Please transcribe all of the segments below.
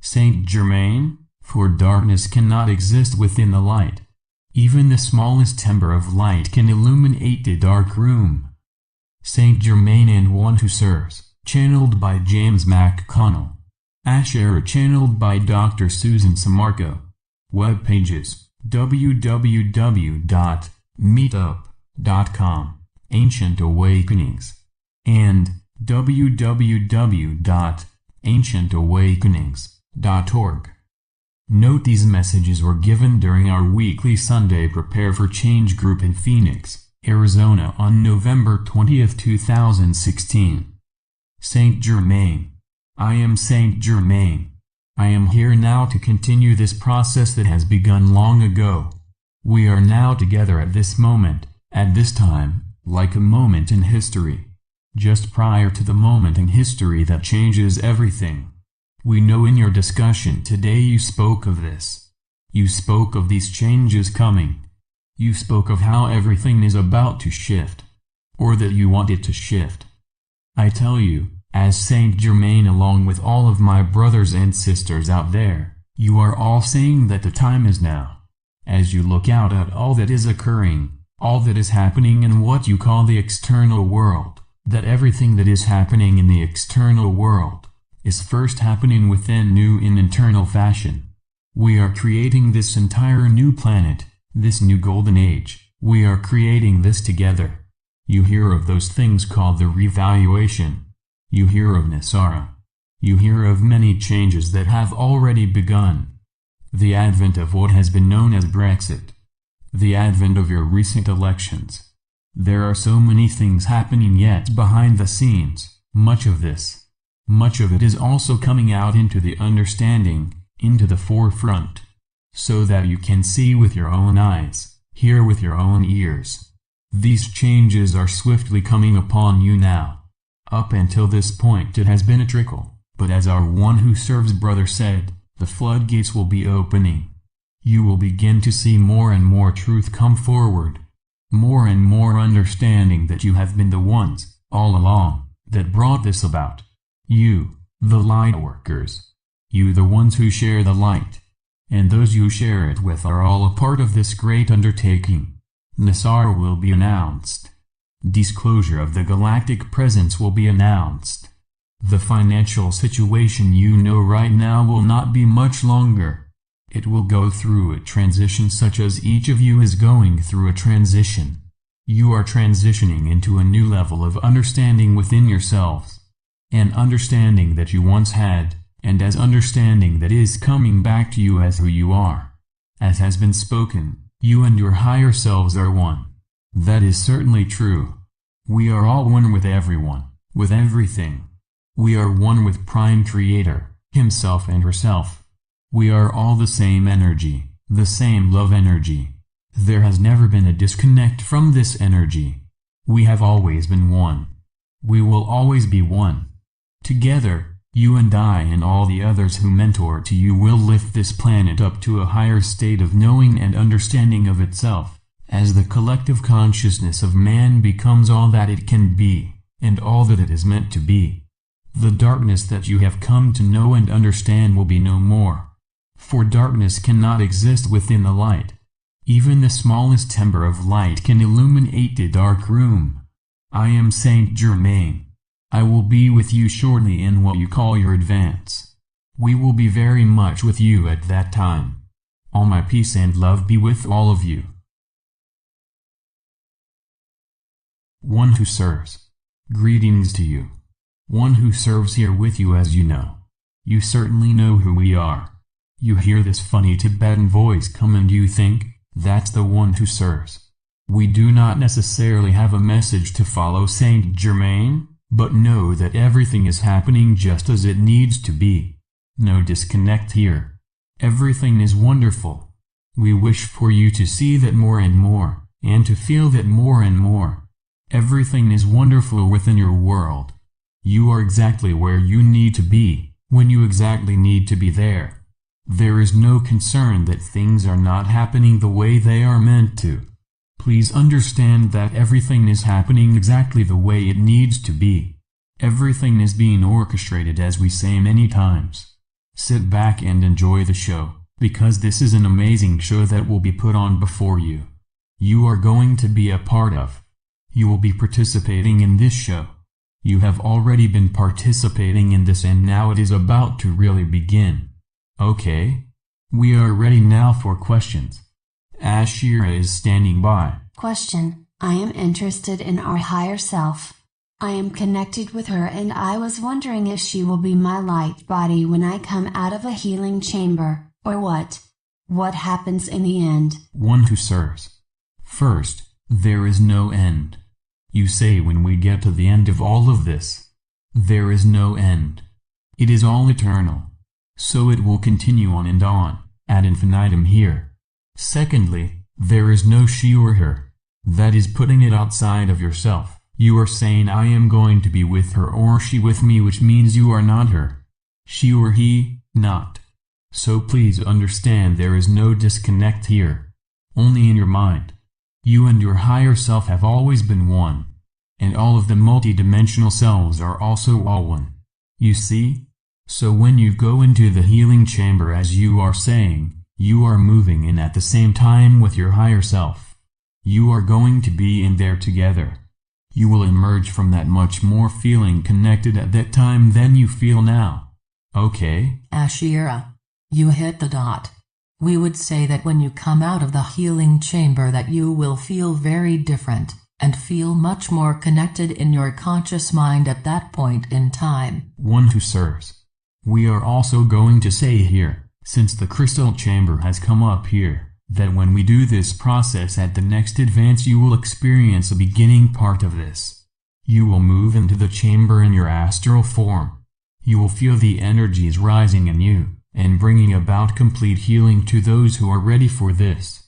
Saint Germain, for darkness cannot exist within the light. Even the smallest ember of light can illuminate a dark room. Saint Germain and one who serves, channeled by James McConnell. Ashira channeled by Dr. Susan Sammarco. Web pages: www.meetup.com, Ancient Awakenings, and www.ancientawakenings.org. Note these messages were given during our weekly Sunday Prepare for Change group in Phoenix, Arizona on November 20, 2016. Saint Germain. I am Saint Germain. I am here now to continue this process that has begun long ago. We are now together at this moment, at this time, like a moment in history. Just prior to the moment in history that changes everything. We know in your discussion today you spoke of this. You spoke of these changes coming. You spoke of how everything is about to shift. Or that you want it to shift. I tell you, as Saint Germain along with all of my brothers and sisters out there, you are all saying that the time is now. As you look out at all that is occurring, all that is happening in what you call the external world, that everything that is happening in the external world is first happening within new in internal fashion. We are creating this entire new planet, this new golden age. We are creating this together. You hear of those things called the revaluation. You hear of NESARA. You hear of many changes that have already begun. The advent of what has been known as Brexit. The advent of your recent elections. There are so many things happening yet behind the scenes. Much of it is also coming out into the understanding, into the forefront, so that you can see with your own eyes, hear with your own ears. These changes are swiftly coming upon you now. Up until this point it has been a trickle, but as our one who serves brother said, the floodgates will be opening. You will begin to see more and more truth come forward. More and more understanding that you have been the ones, all along, that brought this about. You, the light workers. You the ones who share the light. And those you share it with are all a part of this great undertaking. NESARA will be announced. Disclosure of the galactic presence will be announced. The financial situation you know right now will not be much longer. It will go through a transition such as each of you is going through a transition. You are transitioning into a new level of understanding within yourselves. An understanding that you once had, and as understanding that is coming back to you as who you are. As has been spoken, you and your higher selves are one. That is certainly true. We are all one with everyone, with everything. We are one with Prime Creator, Himself and Herself. We are all the same energy, the same love energy. There has never been a disconnect from this energy. We have always been one. We will always be one. Together, you and I and all the others who mentor to you will lift this planet up to a higher state of knowing and understanding of itself, as the collective consciousness of man becomes all that it can be, and all that it is meant to be. The darkness that you have come to know and understand will be no more. For darkness cannot exist within the light. Even the smallest ember of light can illuminate a dark room. I am Saint Germain. I will be with you shortly in what you call your advance. We will be very much with you at that time. All my peace and love be with all of you. One who serves. Greetings to you. One who serves here with you, as you know. You certainly know who we are. You hear this funny Tibetan voice come and you think, that's the one who serves. We do not necessarily have a message to follow Saint Germain, but know that everything is happening just as it needs to be. No disconnect here. Everything is wonderful. We wish for you to see that more and more, and to feel that more and more. Everything is wonderful within your world. You are exactly where you need to be, when you exactly need to be there. There is no concern that things are not happening the way they are meant to. Please understand that everything is happening exactly the way it needs to be. Everything is being orchestrated, as we say many times. Sit back and enjoy the show, because this is an amazing show that will be put on before you. You are going to be a part of. You will be participating in this show. You have already been participating in this and now it is about to really begin. Okay? We are ready now for questions. Ashira is standing by. Question. I am interested in our higher self. I am connected with her and I was wondering if she will be my light body when I come out of a healing chamber, or what? What happens in the end? One who serves. First, there is no end. You say when we get to the end of all of this. There is no end. It is all eternal. So it will continue on, ad infinitum here. Secondly, there is no she or her. That is putting it outside of yourself. You are saying I am going to be with her or she with me, which means you are not her. She or he, not. So please understand there is no disconnect here. Only in your mind. You and your higher self have always been one. And all of the multidimensional selves are also all one. You see? So when you go into the healing chamber, as you are saying, you are moving in at the same time with your higher self. You are going to be in there together. You will emerge from that much more feeling connected at that time than you feel now. Okay? Ashira, you hit the dot. We would say that when you come out of the healing chamber that you will feel very different, and feel much more connected in your conscious mind at that point in time. One who serves. We are also going to say here, since the crystal chamber has come up here, that when we do this process at the next advance you will experience the beginning part of this. You will move into the chamber in your astral form. You will feel the energies rising in you, and bringing about complete healing to those who are ready for this.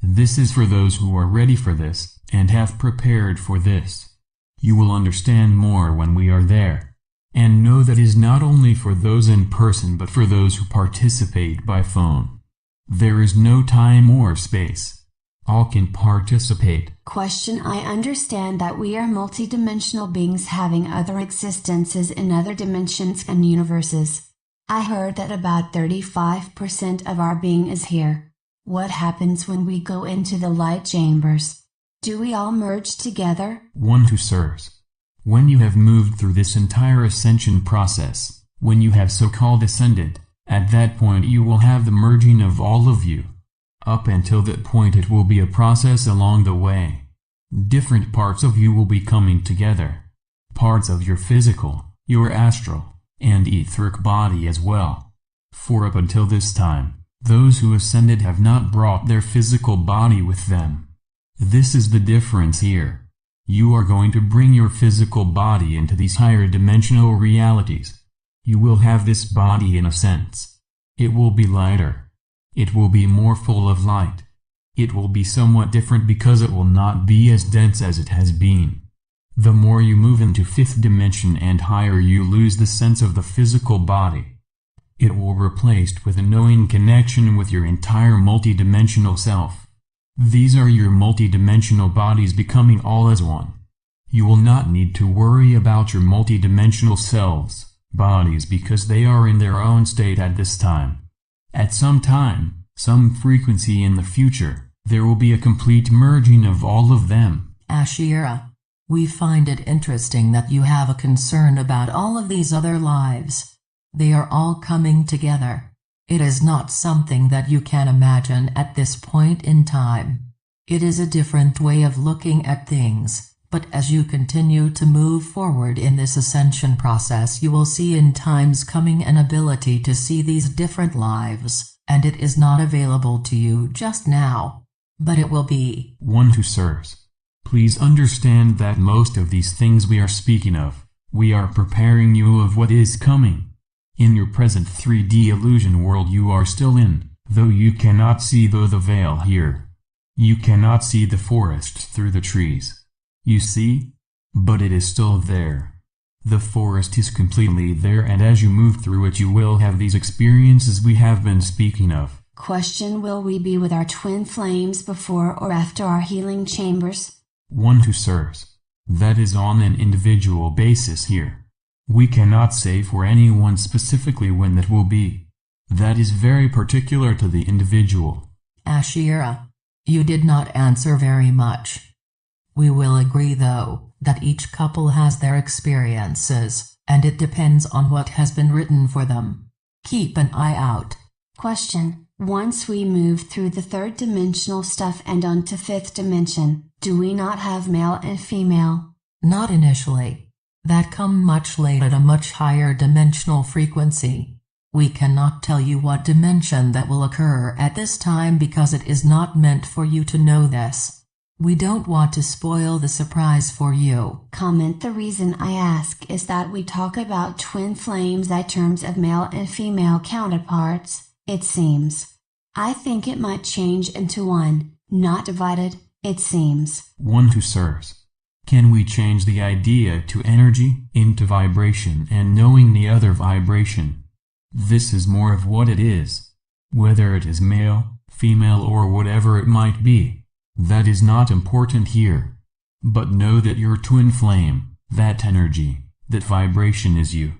This is for those who are ready for this, and have prepared for this. You will understand more when we are there. And know that is not only for those in person but for those who participate by phone. There is no time or space. All can participate. Question. I understand that we are multidimensional beings having other existences in other dimensions and universes. I heard that about 35% of our being is here. What happens when we go into the light chambers? Do we all merge together? One who serves. When you have moved through this entire ascension process, when you have so-called ascended, at that point you will have the merging of all of you. Up until that point it will be a process along the way. Different parts of you will be coming together. Parts of your physical, your astral, and etheric body as well. For up until this time, those who ascended have not brought their physical body with them. This is the difference here. You are going to bring your physical body into these higher dimensional realities. You will have this body in a sense. It will be lighter. It will be more full of light. It will be somewhat different because it will not be as dense as it has been. The more you move into fifth dimension and higher you lose the sense of the physical body. It will be replaced with a knowing connection with your entire multidimensional self. These are your multidimensional bodies becoming all as one. You will not need to worry about your multidimensional selves. Bodies because they are in their own state at this time. At some time, some frequency in the future, there will be a complete merging of all of them. Ashira, we find it interesting that you have a concern about all of these other lives. They are all coming together. It is not something that you can imagine at this point in time. It is a different way of looking at things. But as you continue to move forward in this ascension process you will see in times coming an ability to see these different lives, and it is not available to you just now. But it will be. One who serves. Please understand that most of these things we are speaking of, we are preparing you of what is coming. In your present 3D illusion world you are still in, though you cannot see through the veil here. You cannot see the forest through the trees. You see? But it is still there. The forest is completely there and as you move through it you will have these experiences we have been speaking of. Question. Will we be with our twin flames before or after our healing chambers? One who serves. That is on an individual basis here. We cannot say for anyone specifically when that will be. That is very particular to the individual. Ashira, you did not answer very much. We will agree though, that each couple has their experiences, and it depends on what has been written for them. Keep an eye out. Question: once we move through the third dimensional stuff and onto fifth dimension, do we not have male and female? Not initially. That come much later at a much higher dimensional frequency. We cannot tell you what dimension that will occur at this time because it is not meant for you to know this. We don't want to spoil the surprise for you. Comment: the reason I ask is that we talk about twin flames in terms of male and female counterparts, it seems. I think it might change into one, not divided, it seems. One who serves. Can we change the idea to energy, into vibration and knowing the other vibration? This is more of what it is. Whether it is male, female or whatever it might be, that is not important here. But know that your twin flame, that energy, that vibration is you.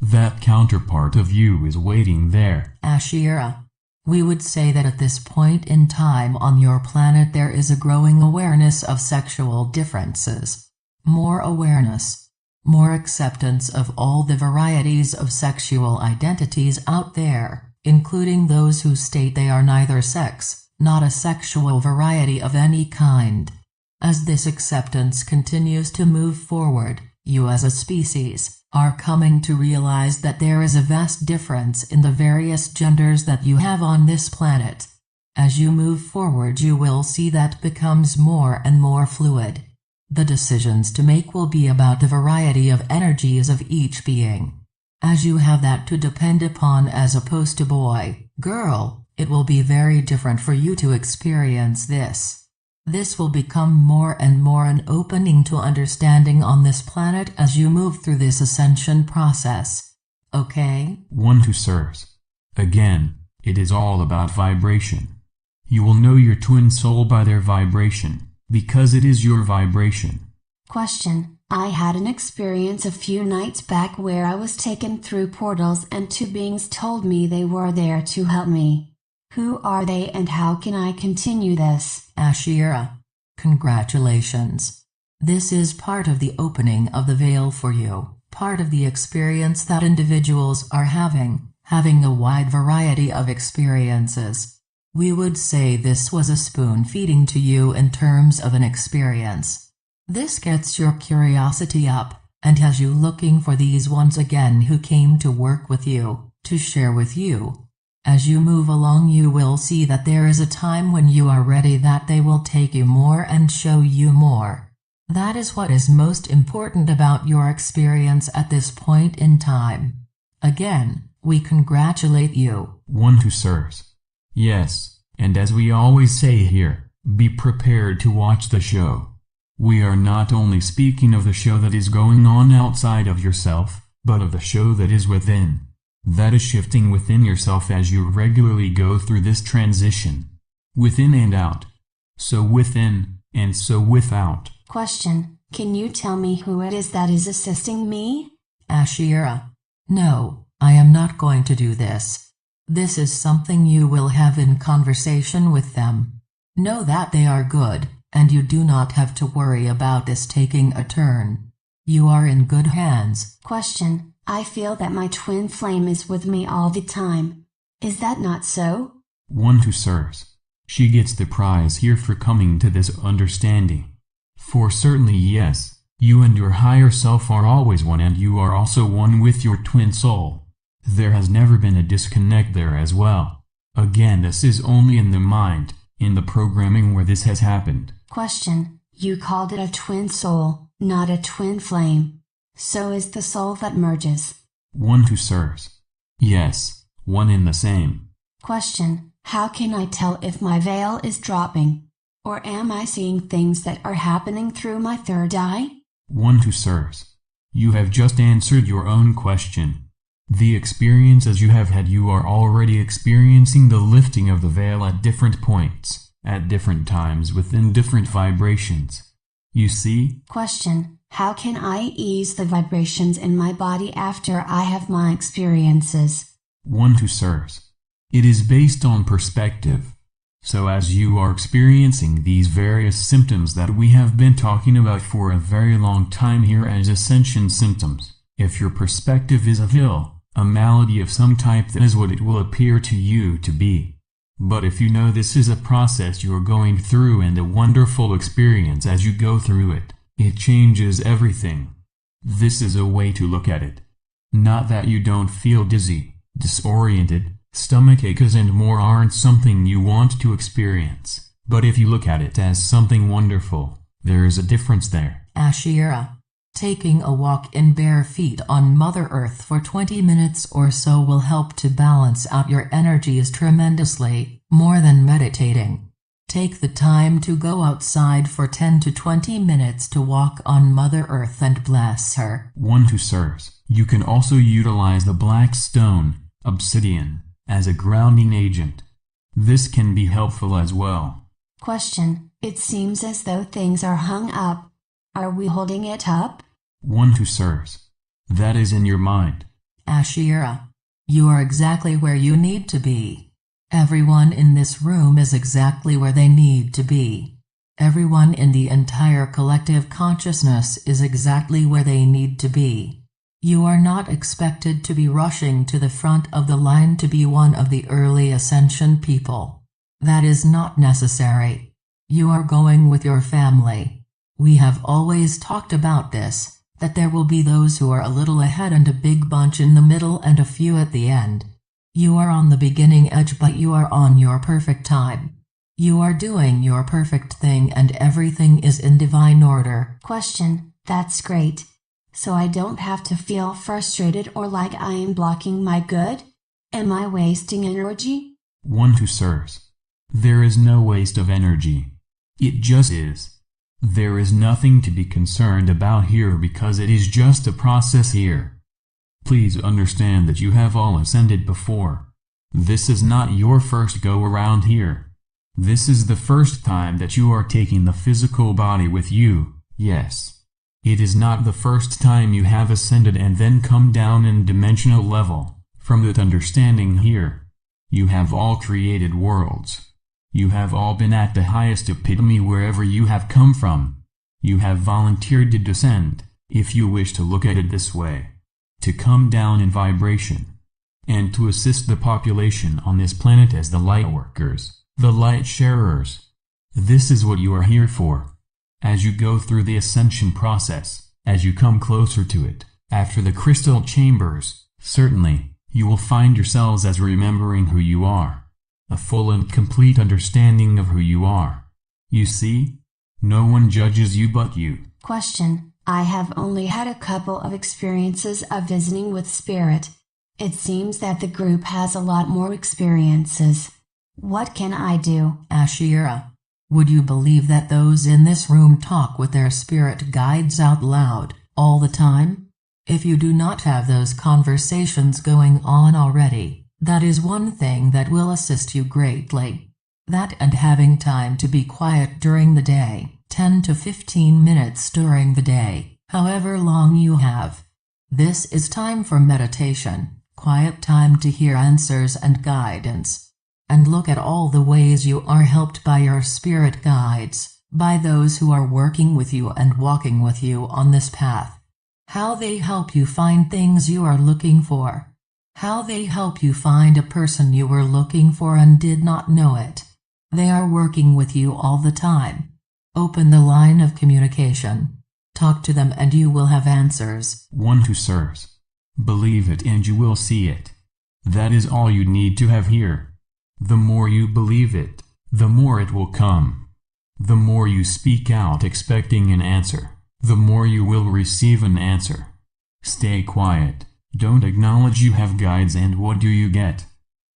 That counterpart of you is waiting there. Ashira, we would say that at this point in time on your planet there is a growing awareness of sexual differences. More awareness. More acceptance of all the varieties of sexual identities out there, including those who state they are neither sex, not a sexual variety of any kind. As this acceptance continues to move forward, you as a species are coming to realize that there is a vast difference in the various genders that you have on this planet. As you move forward you will see that becomes more and more fluid. The decisions to make will be about the variety of energies of each being. As you have that to depend upon as opposed to boy, girl, it will be very different for you to experience this. This will become more and more an opening to understanding on this planet as you move through this ascension process. Okay? One who serves. Again, it is all about vibration. You will know your twin soul by their vibration, because it is your vibration. Question: I had an experience a few nights back where I was taken through portals and two beings told me they were there to help me. Who are they and how can I continue this? Ashira, congratulations. This is part of the opening of the veil for you, part of the experience that individuals are having a wide variety of experiences. We would say this was a spoon feeding to you in terms of an experience. This gets your curiosity up, and has you looking for these ones again who came to work with you, to share with you. As you move along you will see that there is a time when you are ready that they will take you more and show you more. That is what is most important about your experience at this point in time. Again, we congratulate you. One who serves. Yes, and as we always say here, be prepared to watch the show. We are not only speaking of the show that is going on outside of yourself, but of the show that is within. That is shifting within yourself as you regularly go through this transition. Within and out. So within, and so without. Question: can you tell me who it is that is assisting me? Ashira. No, I am not going to do this. This is something you will have in conversation with them. Know that they are good, and you do not have to worry about this taking a turn. You are in good hands. Question: I feel that my twin flame is with me all the time. Is that not so? One who serves. She gets the prize here for coming to this understanding. For certainly yes, you and your higher self are always one and you are also one with your twin soul. There has never been a disconnect there as well. Again, this is only in the mind, in the programming where this has happened. Question: you called it a twin soul, not a twin flame. So is the soul that merges. One who serves. Yes, one in the same. Question: how can I tell if my veil is dropping? Or am I seeing things that are happening through my third eye? One who serves. You have just answered your own question. The experiences you have had, you are already experiencing the lifting of the veil at different points, at different times within different vibrations. You see? Question: how can I ease the vibrations in my body after I have my experiences? One who serves. It is based on perspective. So as you are experiencing these various symptoms that we have been talking about for a very long time here as ascension symptoms, if your perspective is of ill, a malady of some type, that is what it will appear to you to be. But if you know this is a process you are going through and a wonderful experience as you go through it, it changes everything. This is a way to look at it. Not that you don't feel dizzy, disoriented, stomach aches and more aren't something you want to experience, but if you look at it as something wonderful, there is a difference there. Ashira, taking a walk in bare feet on Mother Earth for 20 minutes or so will help to balance out your energies tremendously, more than meditating. Take the time to go outside for 10 to 20 minutes to walk on Mother Earth and bless her. 1. To sirs, you can also utilize the black stone, obsidian, as a grounding agent. This can be helpful as well. Question: it seems as though things are hung up. Are we holding it up? 1. To sirs, that is in your mind. Ashira, you are exactly where you need to be. Everyone in this room is exactly where they need to be. Everyone in the entire collective consciousness is exactly where they need to be. You are not expected to be rushing to the front of the line to be one of the early ascension people. That is not necessary. You are going with your family. We have always talked about this, that there will be those who are a little ahead and a big bunch in the middle and a few at the end. You are on the beginning edge, but you are on your perfect time. You are doing your perfect thing and everything is in divine order. Question: that's great. So I don't have to feel frustrated or like I am blocking my good? Am I wasting energy? 1. To sirs, there is no waste of energy. It just is. There is nothing to be concerned about here because it is just a process here. Please understand that you have all ascended before. This is not your first go around here. This is the first time that you are taking the physical body with you, yes. It is not the first time you have ascended and then come down in dimensional level. From that understanding here, you have all created worlds. You have all been at the highest epitome wherever you have come from. You have volunteered to descend, if you wish to look at it this way, to come down in vibration, and to assist the population on this planet as the light workers, the light sharers. This is what you are here for. As you go through the ascension process, as you come closer to it, after the crystal chambers, certainly, you will find yourselves as remembering who you are. A full and complete understanding of who you are. You see? No one judges you but you. Question: I have only had a couple of experiences of visiting with spirit. It seems that the group has a lot more experiences. What can I do? Ashira, would you believe that those in this room talk with their spirit guides out loud, all the time? If you do not have those conversations going on already, that is one thing that will assist you greatly. That and having time to be quiet during the day, 10 to 15 minutes during the day, however long you have. This is time for meditation, quiet time to hear answers and guidance. And look at all the ways you are helped by your spirit guides, by those who are working with you and walking with you on this path. How they help you find things you are looking for. How they help you find a person you were looking for and did not know it. They are working with you all the time. Open the line of communication. Talk to them and you will have answers. 1. To sirs, believe it and you will see it. That is all you need to have here. The more you believe it, the more it will come. The more you speak out expecting an answer, the more you will receive an answer. Stay quiet. Don't acknowledge you have guides, and what do you get?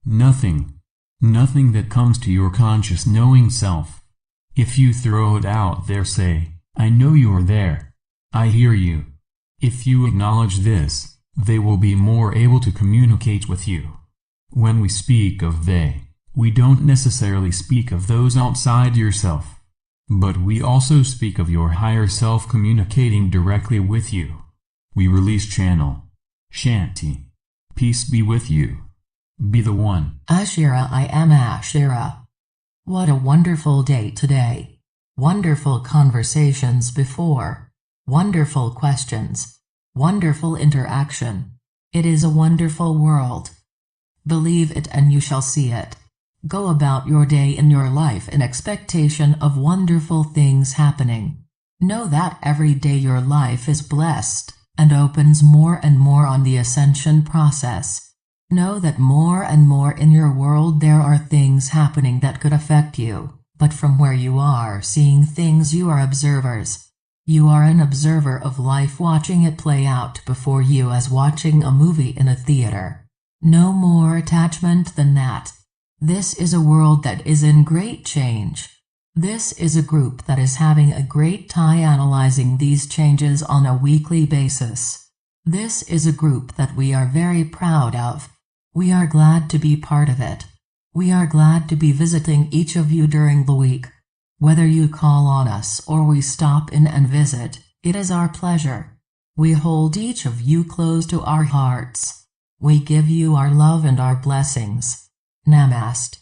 Nothing. Nothing that comes to your conscious knowing self. If you throw it out there, say, I know you are there. I hear you. If you acknowledge this, they will be more able to communicate with you. When we speak of they, we don't necessarily speak of those outside yourself. But we also speak of your higher self communicating directly with you. We release channel. Shanti. Peace be with you. Be the one. Ashira, I am Ashira. What a wonderful day today. Wonderful conversations before. Wonderful questions. Wonderful interaction. It is a wonderful world. Believe it and you shall see it. Go about your day in your life in expectation of wonderful things happening. Know that every day your life is blessed, and opens more and more on the ascension process. Know that more and more in your world there are things happening that could affect you, but from where you are seeing things you are observers. You are an observer of life, watching it play out before you as watching a movie in a theater. No more attachment than that. This is a world that is in great change. This is a group that is having a great time analyzing these changes on a weekly basis. This is a group that we are very proud of. We are glad to be part of it. We are glad to be visiting each of you during the week. Whether you call on us or we stop in and visit, it is our pleasure. We hold each of you close to our hearts. We give you our love and our blessings. Namaste.